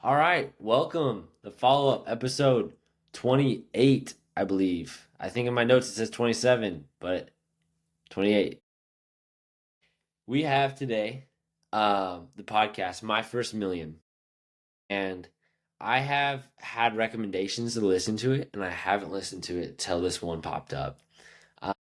All right, welcome. The follow-up episode 28, I believe. I think in my notes it says 27, but 28. We have today the podcast My First Million, and I have had recommendations to listen to it, and I haven't listened to it till this one popped up. Uh,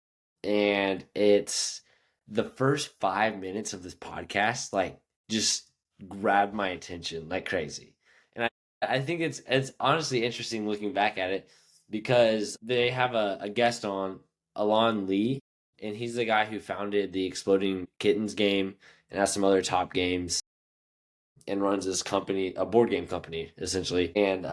and it's the first 5 minutes of this podcast, like just grabbed my attention like crazy. And I think it's honestly interesting looking back at it because they have a guest on, Elan Lee, and he's the guy who founded the Exploding Kittens game and has some other top games and runs this company, a board game company, essentially. And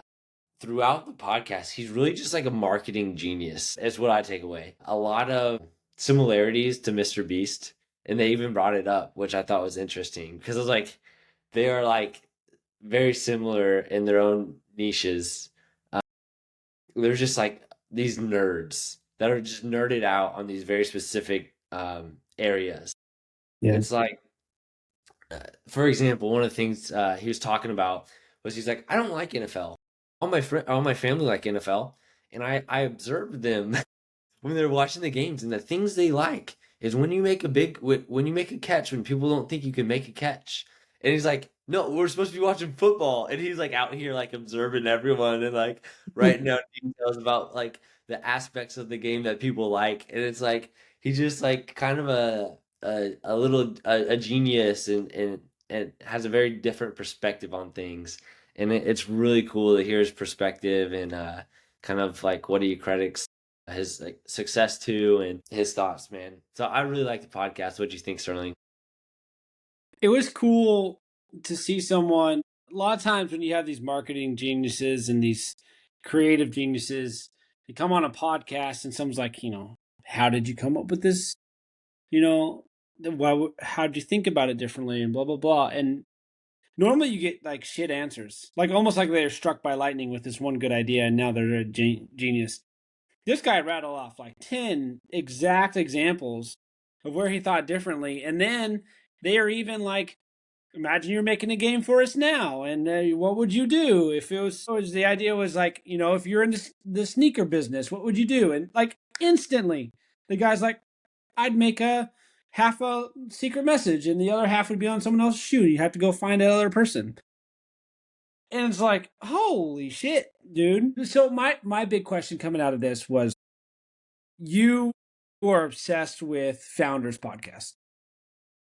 throughout the podcast, he's really just like a marketing genius, is what I take away. A lot of similarities to Mr. Beast, and they even brought it up, which I thought was interesting because it was like they are like very similar in their own niches. Uh, they're just like these nerds that are just nerded out on these very specific areas. Yeah. It's like, for example, one of the things he was talking about was he's like, I don't like NFL. All my family like NFL, and I observed them when they're watching the games, and the things they like is when you make when you make a catch when people don't think you can make a catch. And he's like, no, we're supposed to be watching football, and he's like out here like observing everyone and like writing down details about like the aspects of the game that people like, and it's like he's just like kind of a little a genius and has a very different perspective on things, and it's really cool to hear his perspective and kind of like what he credits his like success to and his thoughts, man. So I really like the podcast. What do you think, Sterling? It was cool to see someone. A lot of times when you have these marketing geniuses and these creative geniuses, they come on a podcast and someone's like, how did you come up with this? You know, how did you think about it differently and blah, blah, blah. And normally you get like shit answers, like almost like they're struck by lightning with this one good idea and now they're a genius. This guy rattled off like 10 exact examples of where he thought differently. And then they are even like, imagine you're making a game for us now. And what would you do if the idea was like, if you're in the sneaker business, what would you do? And like instantly, the guy's like, I'd make a half a secret message and the other half would be on someone else's shoe. You have to go find that other person. And it's like, holy shit, dude. So my big question coming out of this was, you are obsessed with Founders Podcast.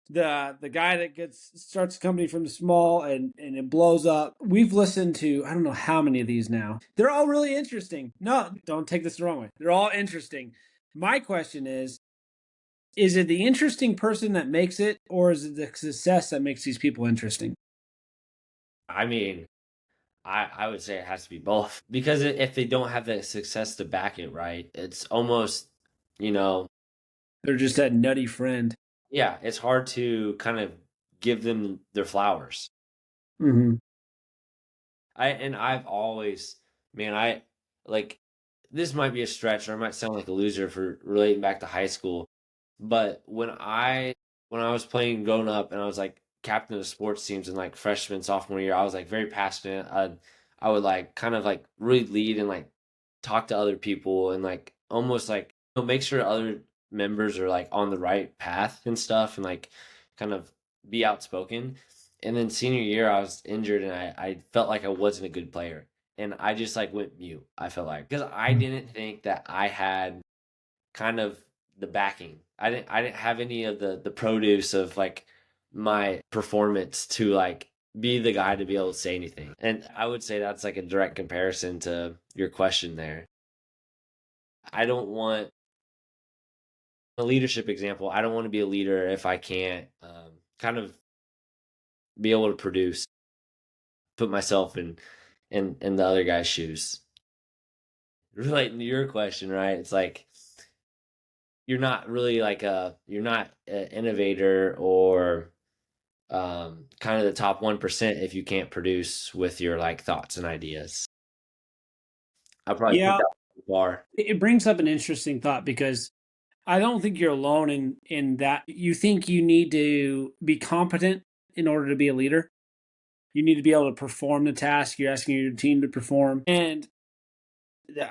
The guy that starts a company from small and it blows up. We've listened to I don't know how many of these now. They're all really interesting. No, don't take this the wrong way. They're all interesting. My question is it the interesting person that makes it, or is it the success that makes these people interesting? I mean, I would say it has to be both because if they don't have the success to back it, right, it's almost, you know, They're just that nutty friend. yeah, it's hard to kind of give them their flowers. Mm-hmm. I've always, man, I like this might be a stretch or I might sound like a loser for relating back to high school, but when I was playing growing up and I was like captain of sports teams in like freshman sophomore year, I was like very passionate. I would like kind of like really lead and like talk to other people and like almost like make sure other members are like on the right path and stuff and like kind of be outspoken. And then senior year, I was injured and I felt like I wasn't a good player. And I just like went mute, I felt like, because I didn't think that I had kind of the backing. I didn't have any of the produce of like my performance to like be the guy to be able to say anything. And I would say that's like a direct comparison to your question there. I don't want a leadership example. I don't want to be a leader if I can't kind of be able to produce, put myself in the other guy's shoes. Relating to your question, right? It's like you're not really like you're not an innovator or kind of the top 1% if you can't produce with your like thoughts and ideas. I'll probably put Yeah, that too far. it brings up an interesting thought because I don't think you're alone in that. You think you need to be competent in order to be a leader. You need to be able to perform the task you're asking your team to perform. And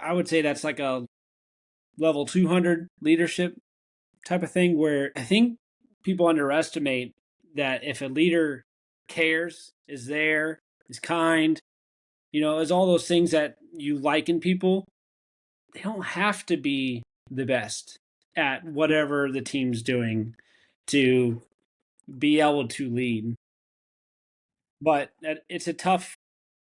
I would say that's like a level 200 leadership type of thing where I think people underestimate that if a leader cares, is there, is kind, is all those things that you like in people, they don't have to be the best at whatever the team's doing to be able to lead. But it's a tough.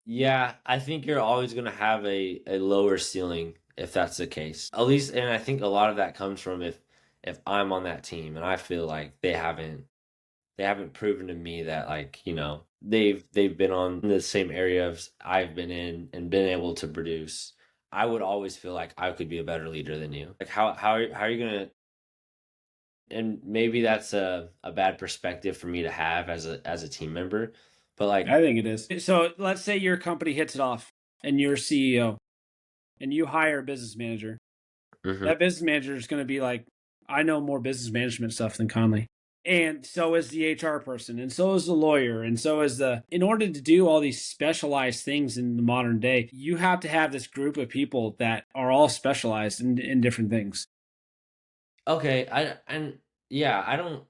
Yeah, I think you're always going to have a lower ceiling if that's the case. At least, and I think a lot of that comes from if I'm on that team and I feel like they haven't proven to me that like, they've been on the same areas I've been in and been able to produce. I would always feel like I could be a better leader than you. Like how are you going to, and maybe that's a bad perspective for me to have as a team member, but like, I think it is. So let's say your company hits it off and you're CEO and you hire a business manager. mhm. That business manager is going to be like, I know more business management stuff than Conley. And so is the HR person, and so is the lawyer, and so is in order to do all these specialized things in the modern day, you have to have this group of people that are all specialized in different things. Okay, and yeah, I don't.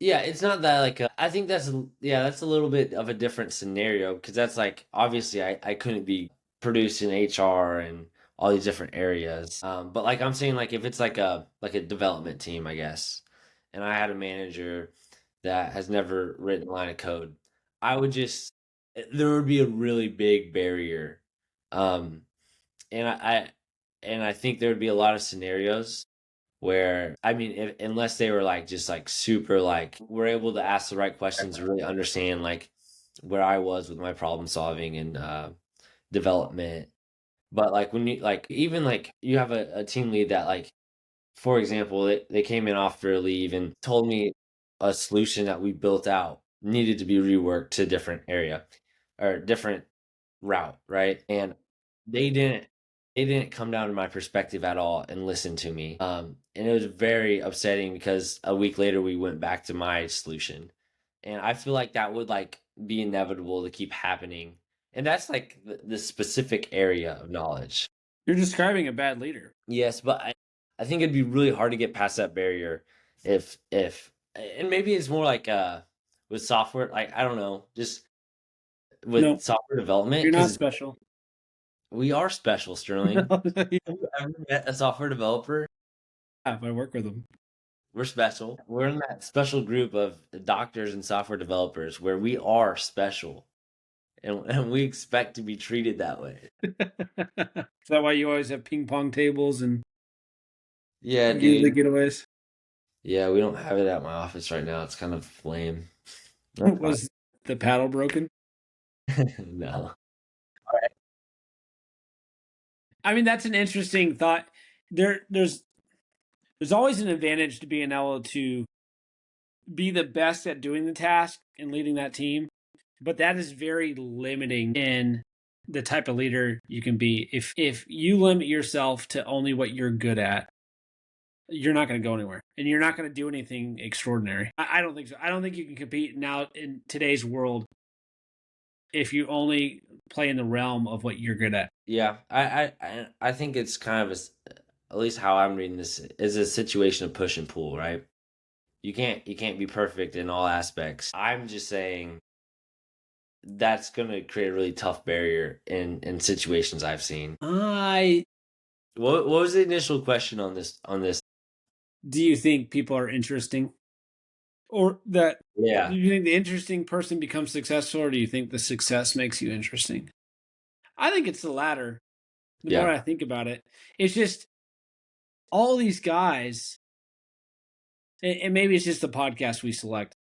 Yeah, it's not that like I think that's a little bit of a different scenario because that's like obviously I couldn't be producing HR and all these different areas. But like I'm saying like if it's like a development team, I guess, and I had a manager that has never written a line of code, I would just there would be a really big barrier. Um, and I think there would be a lot of scenarios where I mean, unless they were like just like super like we're able to ask the right questions, really understand like where I was with my problem solving and development. But like when you like even like you have a team lead that like for example they came in after leave and told me a solution that we built out needed to be reworked to a different area or different route, right? And they didn't they didn't come down to my perspective at all and listen to me. And it was very upsetting because a week later we went back to my solution. And I feel like that would like be inevitable to keep happening. And that's like the specific area of knowledge. You're describing a bad leader. Yes, but I think it'd be really hard to get past that barrier if and maybe it's more like with software, like I don't know, just with No, software development you're not because special. we are special, Sterling. Have you ever met a software developer? If I work with them. We're special. We're in that special group of doctors and software developers where we are special and we expect to be treated that way. Is that why you always have ping pong tables and Yeah, give the dude. getaways? Yeah, we don't have it at my office right now. It's kind of lame. That's fine. Was the paddle broken? No. I mean, that's an interesting thought. There's always an advantage to being able to be the best at doing the task and leading that team, but that is very limiting in the type of leader you can be. If you limit yourself to only what you're good at, you're not going to go anywhere, and you're not going to do anything extraordinary. I don't think so. I don't think you can compete now in today's world if you only play in the realm of what you're good at. Yeah, I think it's kind of at least how I'm reading this is a situation of push and pull, right? You can't be perfect in all aspects. I'm just saying that's going to create a really tough barrier in situations I've seen. I What was the initial question on this? Do you think people are interesting, or that do Yeah. you think the interesting person becomes successful, or do you think the success makes you interesting? I think it's the latter. The more Yeah. I think about it, it's just all these guys, and maybe it's just the podcast we select.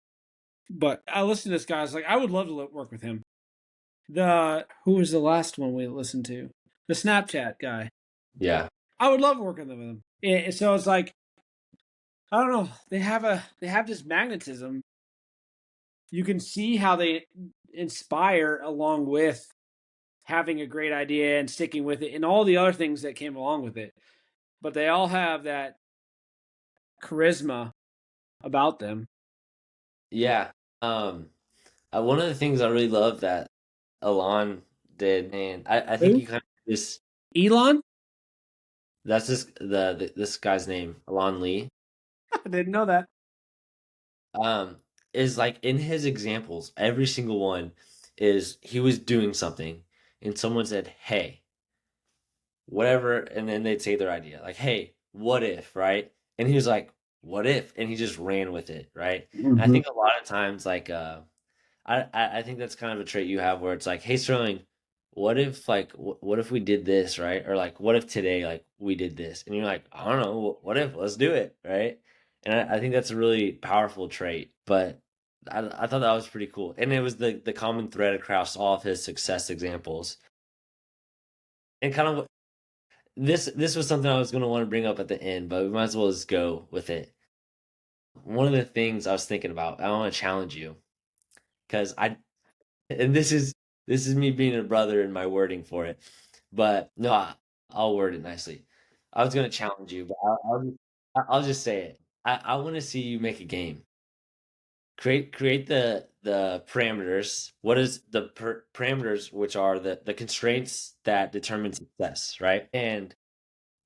But I listen to this guy. I was like, I would love to work with him. Who was the last one we listened to? The Snapchat guy. Yeah. I would love working with him. And so it's like, I don't know. They have this magnetism. You can see how they inspire along with having a great idea and sticking with it and all the other things that came along with it. But they all have that charisma about them. Yeah. Um One of the things I really love that Elan did, and I think Who? you kind of this Elon? that's this guy's name, Elan Lee. I didn't know that. Um, is like in his examples, every single one is he was doing something and someone said, "Hey, whatever," and then they'd say their idea, like, "Hey, what if," right? And he was like, "What if?" And he just ran with it, right? And I Hmm. think a lot of times, like, I think that's kind of a trait you have where it's like, "Hey, Sterling, what if like what if we did this, right?" Or like, "What if today like we did this?" And you're like, "I don't know, what if? Let's do it," right? And I think that's a really powerful trait. But I thought that was pretty cool, and it was the common thread across all of his success examples. And kind of this was something I was going to want to bring up at the end, but we might as well just go with it. One of the things I was thinking about, I want to challenge you because and this is me being a brother in my wording for it. But no, I'll word it nicely. I was going to challenge you, but I'll just say it. I want to see you make a game. Create the parameters. What is the parameters, which are the constraints that determine success, right? And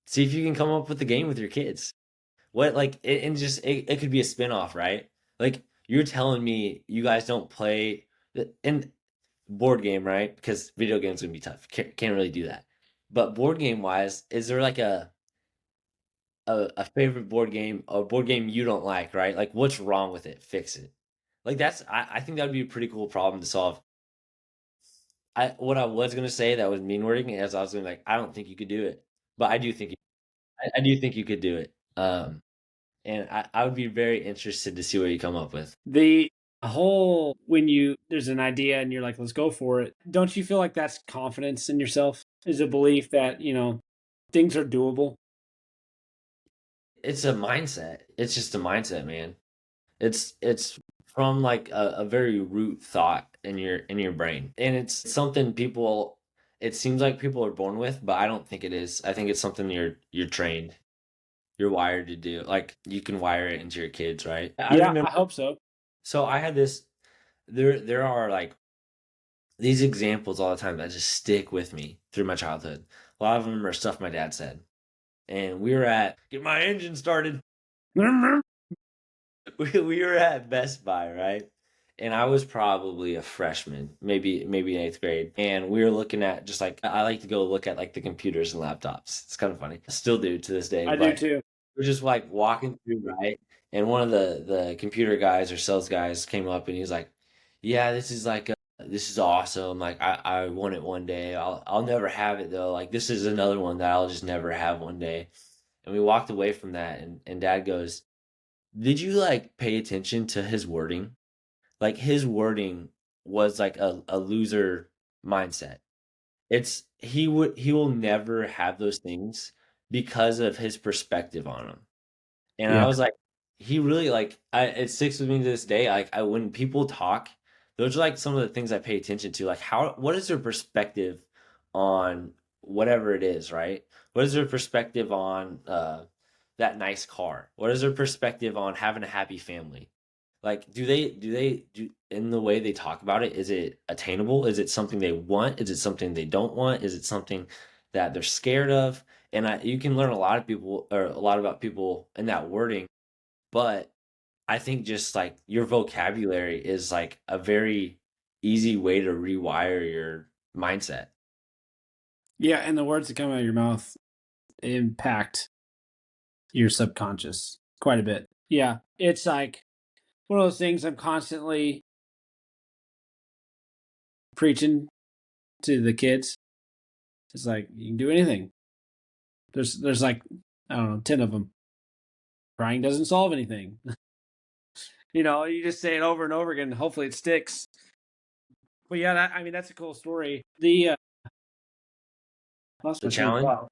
see if you can come up with a game with your kids. What like and just it could be a spin-off, right? Like you're telling me you guys don't play and board game, right? Because video games gonna be tough. Can't really do that. But board game wise, is there like a favorite board game, a board game you don't like, right? Like what's wrong with it? Fix it. Like I think that would be a pretty cool problem to solve. I what I was gonna say that was mean wording as I was gonna like, I don't think you could do it. But I do think I do think you could do it. And I would be very interested to see what you come up with. The whole when you there's an idea and you're like, let's go for it. Don't you feel like that's confidence in yourself? Is a belief that, things are doable? It's a mindset. It's just a mindset, man. It's from like a very root thought in your brain. And it's something people it seems like people are born with, but I don't think it is. I think it's something you're trained. You're wired to do. Like you can wire it into your kids, right? I Yeah, remember I hope so. so I had this there are like these examples all the time that just stick with me through my childhood. A lot of them are stuff my dad said. And we were at get my engine started. We were at Best Buy, right? And I was probably a freshman, maybe in eighth grade. And we were looking at just like I like to go look at like the computers and laptops. It's kind of funny. I still do to this day, I do but too. we're just like walking through, right? And one of the computer guys or sales guys came up and he's like, "Yeah, this is like this is awesome. Like I want it one day. I'll never have it though. Like this is another one that I'll just never have one day." And we walked away from that and dad goes, "Did you like pay attention to his wording? Like his wording was like a loser mindset. It's he will never have those things because of his perspective on them." And I Yeah. was like, he really like it sticks with me to this day. Like I when people talk, those are like some of the things I pay attention to. Like how what is their perspective on whatever it is, right? What is their perspective on that nice car? What is their perspective on having a happy family? Like do in the way they talk about it, is it attainable? Is it something they want? Is it something they don't want? Is it something that they're scared of? And you can learn a lot of people or a lot about people in that wording, but I think just like your vocabulary is like a very easy way to rewire your mindset. Yeah, and the words that come out of your mouth impact your subconscious quite a bit. Yeah. It's like one of those things I'm constantly preaching to the kids. It's like you can do anything. There's like I don't know, 10 of them. Crying doesn't solve anything. You just say it over and over again. Hopefully it sticks. But yeah, I mean that's a cool story. The lost The my train of challenge, thought.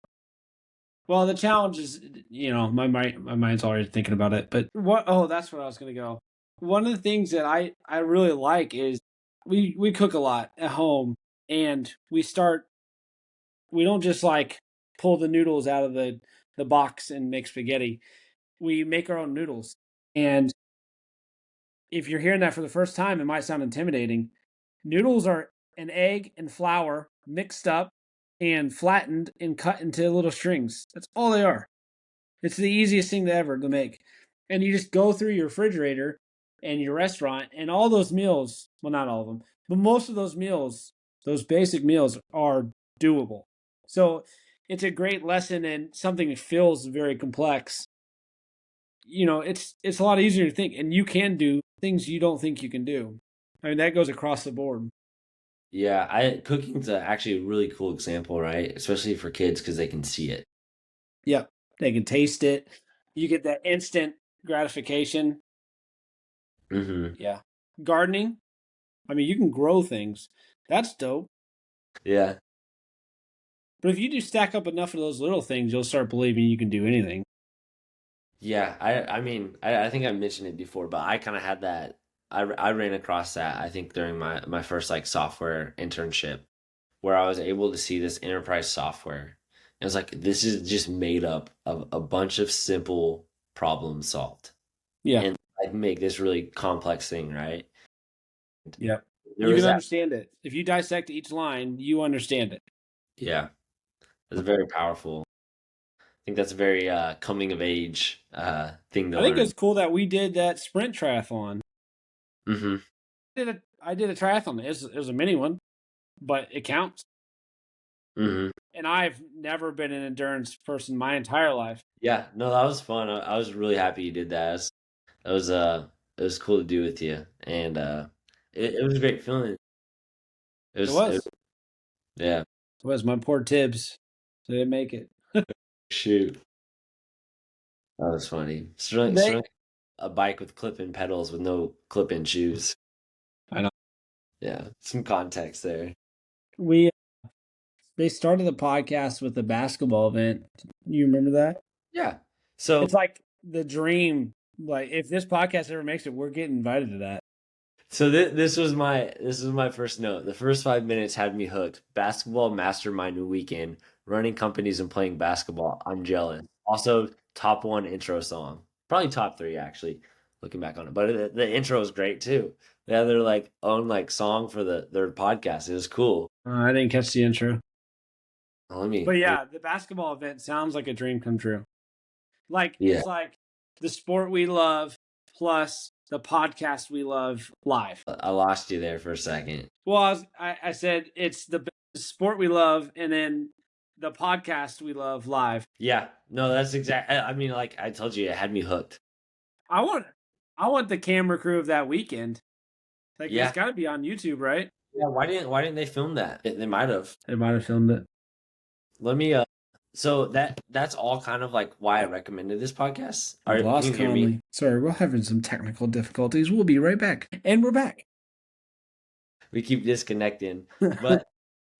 Well, the challenge is, my mind's already thinking about it. But what? Oh, that's where I was gonna go. One of the things that I really like is we cook a lot at home, and we don't just like pull the noodles out of the box and make spaghetti. We make our own noodles, and if you're hearing that for the first time, it might sound intimidating. Noodles are an egg and flour mixed up and flattened and cut into little strings. That's all they are. It's the easiest thing to ever to make. And you just go through your refrigerator and your restaurant, and all those meals, well, not all of them, but most of those meals, those basic meals are doable. So it's a great lesson in something that feels very complex. It's a lot easier to think, and you can do things you don't think you can do. I mean, that goes across the board. Yeah, I cooking's actually a really cool example, right? Especially for kids because they can see it. Yeah, they can taste it. You get that instant gratification. Hmm. Yeah. Gardening, I mean, you can grow things. That's dope. Yeah. But if you do stack up enough of those little things, you'll start believing you can do anything. Yeah, I mean, I think I mentioned it before, but I kind of had that. I ran across that, I think, during my first like software internship, where I was able to see this enterprise software. And it was like, this is just made up of a bunch of simple problems solved. Yeah. And I make this really complex thing, right? Yeah. There You was can that. understand it. If you dissect each line, you understand it. Yeah, it's very powerful. I think that's a very coming of age thing to I think learn. it's cool that we did that sprint triathlon. Hmm. I did a triathlon. It was a mini one, but it counts. Hmm. And I've never been an endurance person my entire life. Yeah, no, that was fun. I was really happy you did that. It was it was cool to do with you, and it was a great feeling. It was. Yeah. It was my poor Tibbs. They didn't make it. Shoot, that was funny. They. Sterling a bike with clip-in pedals with no clip-in shoes. I know. Yeah, some context there. We They started the podcast with the basketball event. You remember that? Yeah. So It's like the dream. Like if this podcast ever makes it, we're getting invited to that. this was my first note. The first 5 minutes had me hooked. Basketball mastermind weekend, running companies and playing basketball. I'm jealous. Also, top one intro song, probably top three actually. Looking back on it, but the intro is great too. They have their like own like song for their podcast. It was cool. I didn't catch the intro. Let But me, yeah, the basketball event sounds like a dream come true. Like yeah, it's like the sport we love plus the podcast we love live. I lost you there for a second. Well, I said it's the sport we love and then the podcast we love live. Yeah, no, that's exact. I mean, like I told you, it had me hooked. I want I want the camera crew of that weekend. Like it's Yeah, got to be on YouTube, right? yeah. Why didn't they film that? They might have. They might have filmed it. Let me so that's all kind of like why I recommended this podcast. We've Can lost you hear me? Conley. Sorry, we're having some technical difficulties. We'll be right back. And we're back. We keep disconnecting. But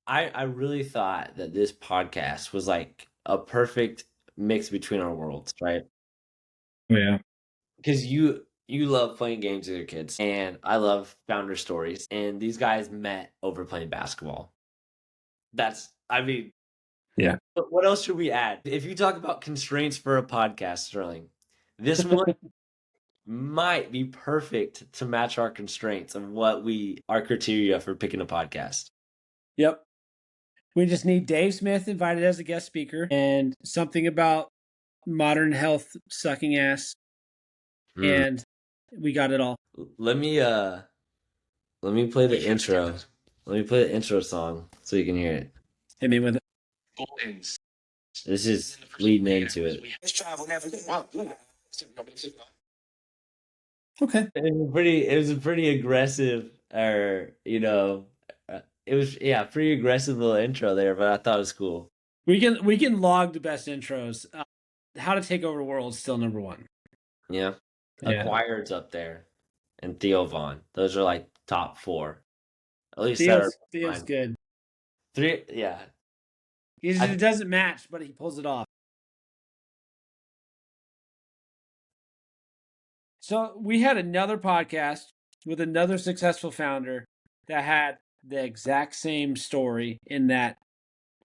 I really thought that this podcast was like a perfect mix between our worlds, right? Yeah. Because you love playing games with your kids and I love founder stories. And these guys met over playing basketball. That's I mean, Yeah. what else should we add? If you talk about constraints for a podcast, Sterling, this one might be perfect to match our constraints of our criteria for picking a podcast. Yep. We just need Dave Smith invited as a guest speaker and something about modern health sucking ass. Mm. And we got it all. Let me play the intro. Let me play the intro song so you can hear it. Hit me with it. This is leading into it. Okay. It was a pretty aggressive, or it was yeah, pretty aggressive little intro there, but I thought it was cool. We can log the best intros. How to Take Over the World is still number one. Yeah, Yeah. Acquired's up there, and Theo Vaughn. Those are like top four. At least that are Theo's mine. good. Three. Yeah, It doesn't match, but he pulls it off. So we had another podcast with another successful founder that had the exact same story in that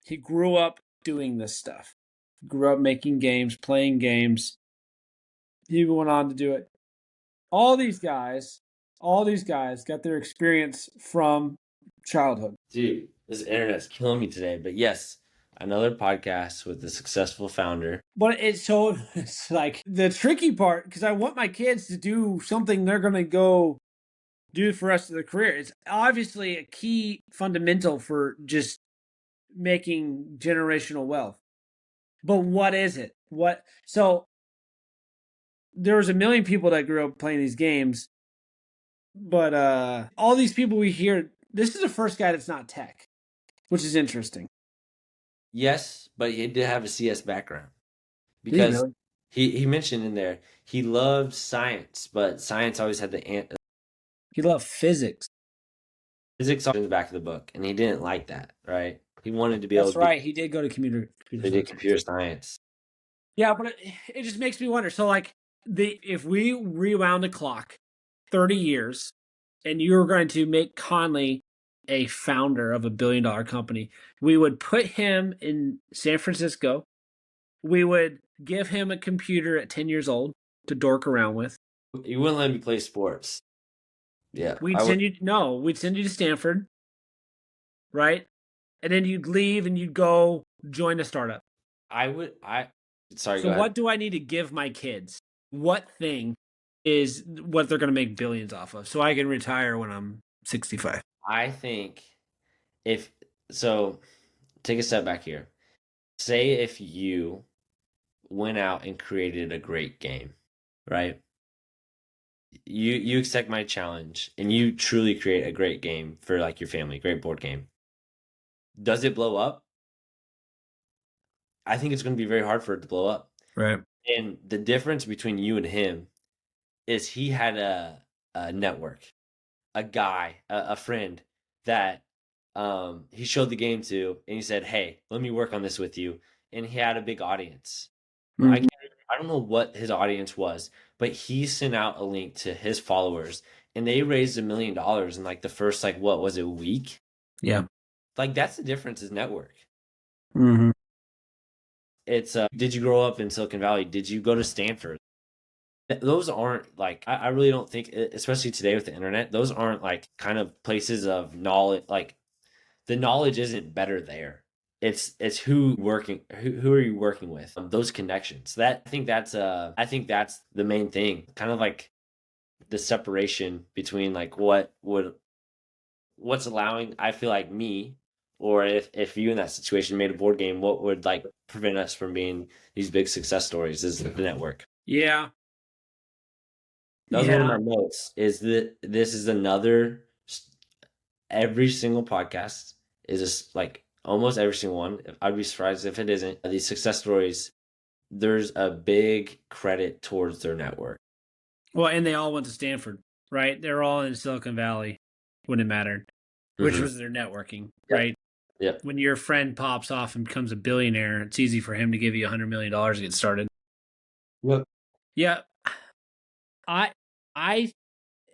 he grew up doing this stuff. Grew up making games, playing games. He went on to do it. All these guys All these guys got their experience from childhood. Dude, this internet's killing me today. But yes, another podcast with a successful founder. But it's like the tricky part because I want my kids to do something they're going to go do for the rest of their career. It's obviously a key fundamental for just making generational wealth. But what is it? What so there was a million people that grew up playing these games, but all these people we hear, this is the first guy that's not tech, which is interesting. Yes, but he did have a CS background Did he because really? he mentioned in there he loved science, but science always had the He loved physics. physics in the back of the book, and he didn't like that, right? He wanted to be able That's to do right. He did go to computer they did science. computer science. Yeah, but it just makes me wonder. So like if we rewound the clock 30 years and you were going to make Conley a founder of $1 billion company, we would put him in San Francisco. We would give him a computer at 10 years old to dork around with. You wouldn't let me play sports. Yeah, We'd I would. send you no, we'd send you to Stanford, right? And then you'd leave and you'd go join a startup. I would. I. Sorry, So go ahead. what do I need to give my kids? What thing is what they're going to make billions off of so I can retire when I'm 65? I think if so, take a step back here. Say if you went out and created a great game, right? You accept my challenge and you truly create a great game for like your family, great board game. Does it blow up? I think it's going to be very hard for it to blow up. Right. And the difference between you and him is he had a network, a guy, a friend that he showed the game to, and he said, "Hey, let me work on this with you." And he had a big audience. I Mhm. can't, I don't know what his audience was, but he sent out a link to his followers, and they raised $1 million in like the first like what was it week? Yeah. Like that's the difference is network. Mm-hmm. It's did you grow up in Silicon Valley? Did you go to Stanford? Those aren't like I really don't think, especially today with the internet, those aren't like kind of places of knowledge. Like the knowledge isn't better there. It's who are you working with? Those connections. That I think that's the main thing. Kind of like the separation between like what's allowing. I feel like me, or if you in that situation made a board game, what would like prevent us from being these big success stories is the network. Yeah. That was one of Yeah. my notes. Is that this is another every single podcast is just like almost every single one. I'd be surprised if it isn't. These success stories, there's a big credit towards their network. Well, and they all went to Stanford, right? They're all in Silicon Valley when it mattered, which Hmm. was their networking, Yep. right? Yep. When your friend pops off and becomes a billionaire, it's easy for him to give you $100 million to get started. Yep. Yeah, I I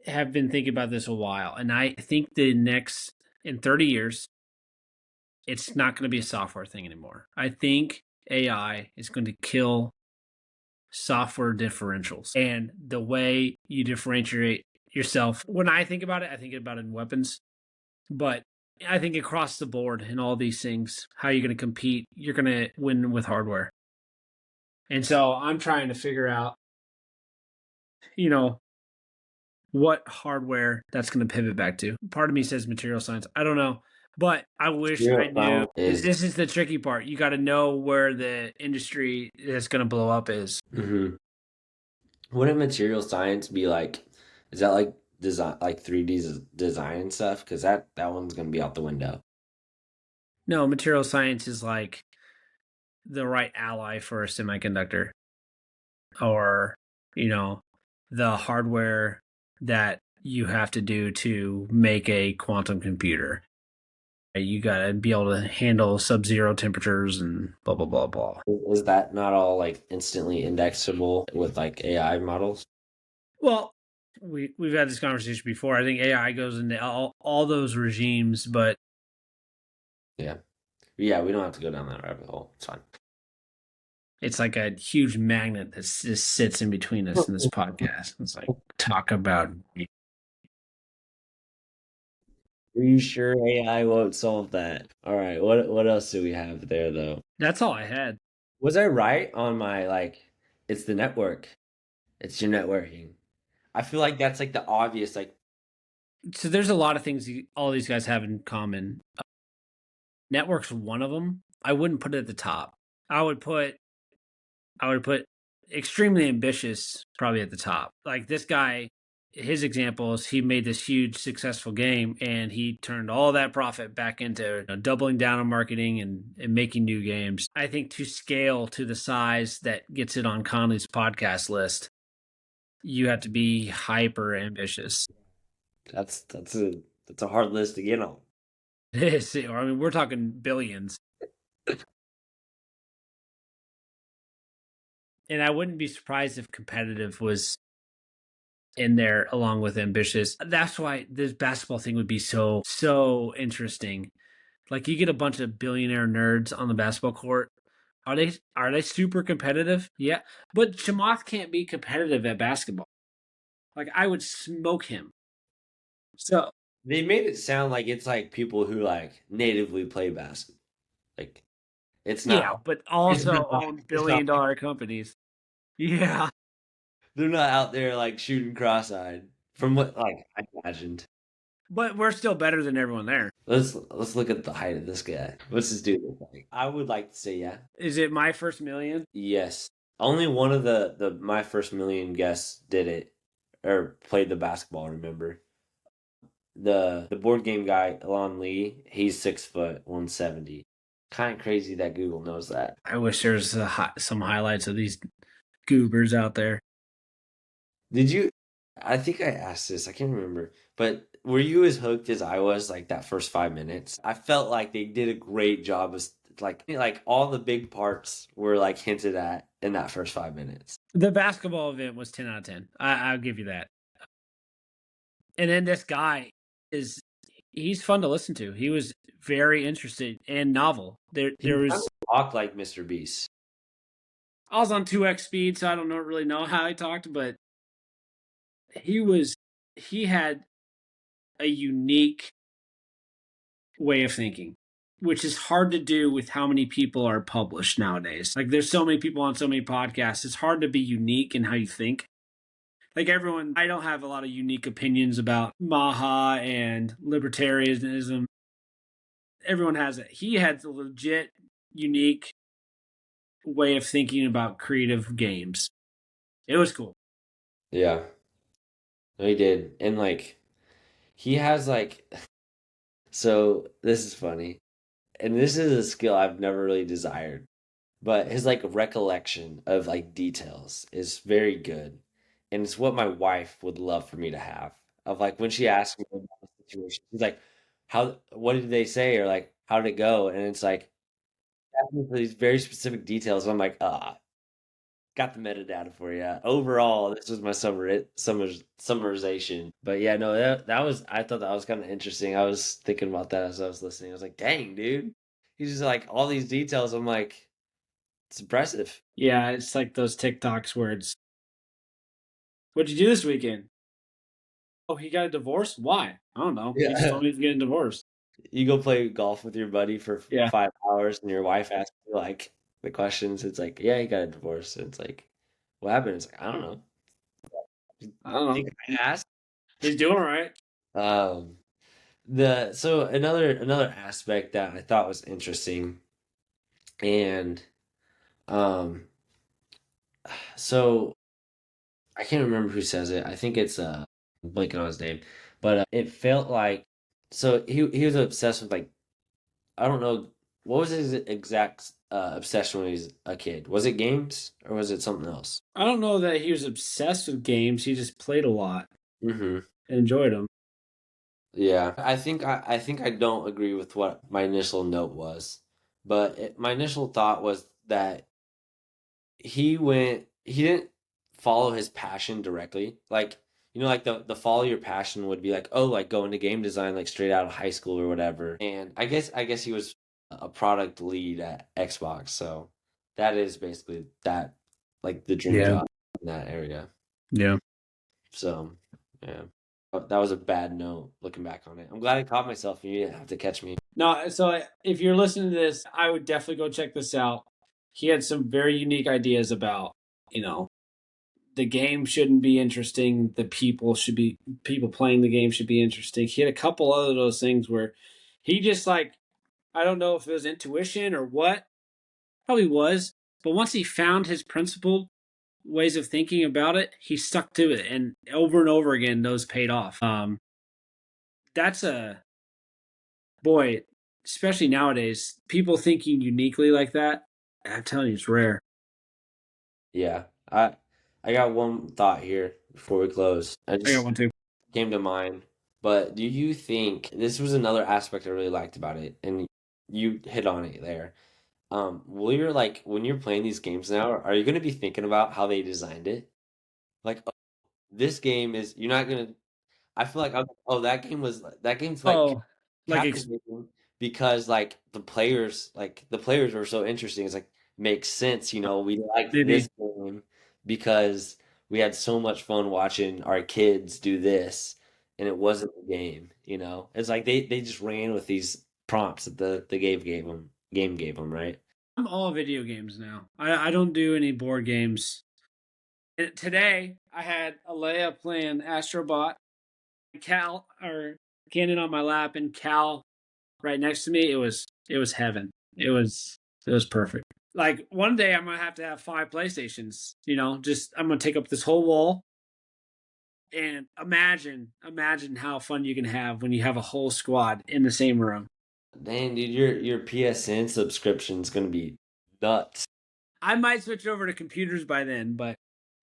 have been thinking about this a while, and I think the next in 30 years, it's not going to be a software thing anymore. I think AI is going to kill software differentials and the way you differentiate yourself. When I think about it, I think about it in weapons, but I think across the board in all these things, how you're going to compete, you're going to win with hardware. And so I'm trying to figure out, you know, what hardware that's going to pivot back to. Part of me says material science. I don't know, but I wish I Zero knew. science is This is the tricky part. You got to know where the industry that's going to blow up is. mhm. Wouldn't material science be like is that like design like 3D design and stuff? Because that one's gonna be out the window. No, material science is like the right ally for a semiconductor or, you know, the hardware that you have to do to make a quantum computer. You got to be able to handle sub-zero temperatures and blah blah blah blah. Is that not all like instantly indexable with like AI models? Well, we've had this conversation before. I think AI goes into all those regimes, but Yeah. Yeah, we don't have to go down that rabbit hole. It's fine. it's like a huge magnet that just sits in between us in this podcast. It's like talk about Are you sure AI won't solve that? All right, what else do we have there though? That's all I had. Was I right on my like it's the network. It's your networking. I feel like that's like the obvious like So there's a lot of things all these guys have in common. Network's one of them. I wouldn't put it at the top. I would put I would put extremely ambitious probably at the top. Like this guy, his example is he made this huge successful game and he turned all that profit back into doubling down on marketing and making new games. I think to scale to the size that gets it on Conley's podcast list, you have to be hyper ambitious. that's a hard list to get on. It is. I mean, we're talking billions. And I wouldn't be surprised if competitive was in there along with ambitious. That's why this basketball thing would be so interesting. Like you get a bunch of billionaire nerds on the basketball court. Are they super competitive? Yeah. But Chamath can't be competitive at basketball. Like I would smoke him. So They made it sound like it's like people who like natively play basketball. Like it's yeah, not. but It's also not. own It's not. billion-dollar companies. Yeah. They're not out there like shooting cross-eyed. From what like I imagined. But we're still better than everyone there. Let's look at the height of this guy. What's this dude look like? I would like to say yeah. Is it my first million? Yes. Only one of the my first million guests did it or played the basketball, remember? The board game guy, Elan Lee, he's 6 foot, 170. Kind of crazy that Google knows that. I wish there's some highlights of these goobers out there. Did you? I think I asked this. I can't remember. But were you as hooked as I was like that first 5 minutes? I felt like they did a great job of like all the big parts were like hinted at in that first 5 minutes. The basketball event was 10 out of 10. I'll give you that. And then this guy is he's fun to listen to. He was very interested and novel. He There kind was of talked like Mr. Beast. I was on 2x speed, so I don't really know how he talked, but he was he had a unique way of thinking, which is hard to do with how many people are published nowadays. Like there's so many people on so many podcasts. It's hard to be unique in how you think. Like everyone, I don't have a lot of unique opinions about Maha and libertarianism. Everyone has it. He had a legit, unique way of thinking about creative games. It was cool. Yeah, no, he did. And like he has like so this is funny. And this is a skill I've never really desired. But his like recollection of like details is very good. And it's what my wife would love for me to have. Of like when she asks me about a situation, she's like, how what did they say? Or like how did it go? And it's like asking for these very specific details. I'm like, got the metadata for you. Overall, this was my summarization. But yeah, no, that was I thought that was kind of interesting. I was thinking about that as I was listening. I was like, dang, dude. He's just like all these details. I'm like, it's impressive. Yeah, it's like those TikToks where it's, what'd you do this weekend? Oh, he got a divorce? Why? I don't know. He just Yeah. told me he's getting divorced. You go play golf with your buddy for Yeah. 5 hours and your wife asks you like the questions. It's like, yeah, he got a divorce. It's like, what happened? It's like, I don't know. I don't know. Think I asked. He's doing all right. Um, the so another aspect that I thought was interesting, and um, so I can't remember who says it. I think it's I'm blanking on his name, but it felt like so he was obsessed with like I don't know what was his exact obsession when he was a kid. Was it games or was it something else? I don't know that he was obsessed with games. He just played a lot Mm-hmm. and enjoyed them. Yeah, I think I don't agree with what my initial note was, but my initial thought was that he didn't follow his passion directly. Like, like the follow your passion would be like, oh, like go into game design like straight out of high school or whatever. And I guess he was a product lead at Xbox, so that is basically that like the dream Yeah. job in that area. Yeah. So, yeah. That was a bad note looking back on it. I'm glad I caught myself and you didn't have to catch me. No, so if you're listening to this, I would definitely go check this out. He had some very unique ideas about, you know, the game shouldn't be interesting. The people playing the game should be interesting. He had a couple other those things where he just like, I don't know if it was intuition or what, probably was, but once he found his principled ways of thinking about it, he stuck to it, and over again, those paid off. That's a boy, especially nowadays, people thinking uniquely like that. I'm telling you, it's rare. Yeah. I got one thought here before we close. I I got just one too. came to mind. But do you think this was another aspect I really liked about it, and you hit on it there. Will you're like when you're playing these games now, are you gonna be thinking about how they designed it? Like, oh, this game is you're not gonna I feel like oh that game's like Oh, like captivating because like the players were so interesting. It's like makes sense, we liked maybe this game because we had so much fun watching our kids do this and it wasn't the game. It's like they just ran with these prompts that the game gave them, right? I'm all video games now. I don't do any board games. And today I had Alea playing Astrobot, Cal or Cannon on my lap, and Cal right next to me. It was heaven. It was perfect. Like one day I'm gonna have to have 5 PlayStations. Just I'm gonna take up this whole wall and imagine how fun you can have when you have a whole squad in the same room. Dang, dude, your PSN subscription's gonna be nuts. I might switch over to computers by then, but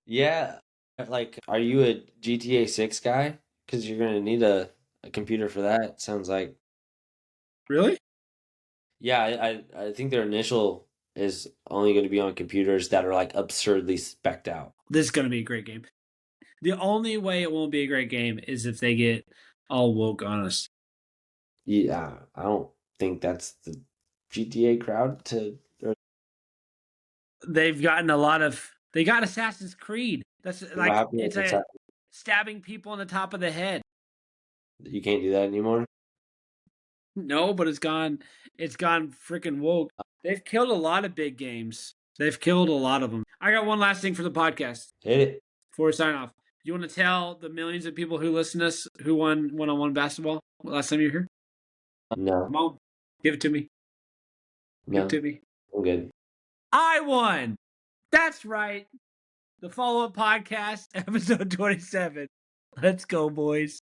Yeah. Like, are you a GTA 6 guy? Because you're gonna need a computer for that, sounds like. really, Yeah, I think their initial is only gonna be on computers that are like absurdly spec'd out. this is gonna be a great game. The only way it won't be a great game is if they get all woke on us. Yeah, I don't think that's the GTA crowd to or They've gotten a lot of. They got Assassin's Creed. That's what like happened it's with a the stabbing people on the top of the head. you can't do that anymore. No, but it's gone. It's gone freaking woke. They've killed a lot of big games. They've killed a lot of them. I got one last thing for the podcast Hit it. before we sign off. You want to tell the millions of people who listen to us who won one-on-one basketball last time you were here? No, Come on, give it to me. Give it no, to me. I'm good. I won. That's right. The follow-up podcast, episode 27. Let's go, boys.